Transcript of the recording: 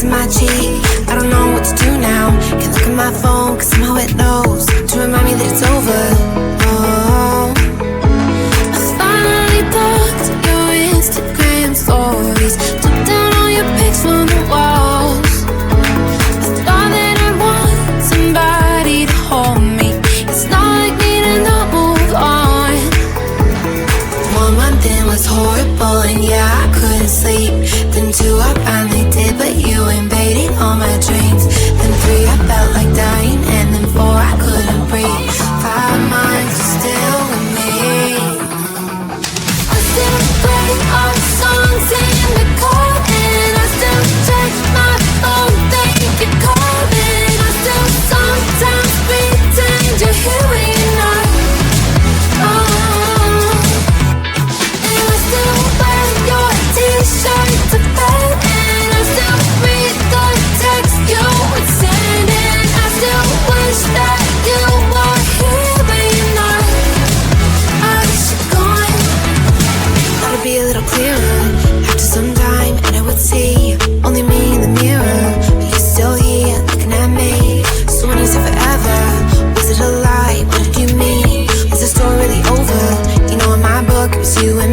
kissing my cheek. I don't know what to do now. Can't look at my phone, cause somehow it knows to remind me that it's over. Oh, I finally looked at your Instagram stories, took down all your pics from the walls. I thought that I want somebody to hold me. It's not like me to not move on. 1 month in was horrible, and yeah, I couldn't sleep. Then 2, I finally did, but you invaded all my dreams. Then 3, I felt like dying, and then 4, I couldn't breathe. 5 months, you're still with me. I still play our songs in the car, and I still check my phone, think you're calling. I still sometimes pretend you're here when you're not. And I still wear your t-shirt to bed, and I still read the text you would send, and I still wish that you were here but you're not. I wish you're gone. Thought it'd be a little clearer after some time, and I would see only me in the mirror, but you're still here looking at me. So when you said forever, was it a lie? What did you mean? Was the story really over? You know, in my book it was you and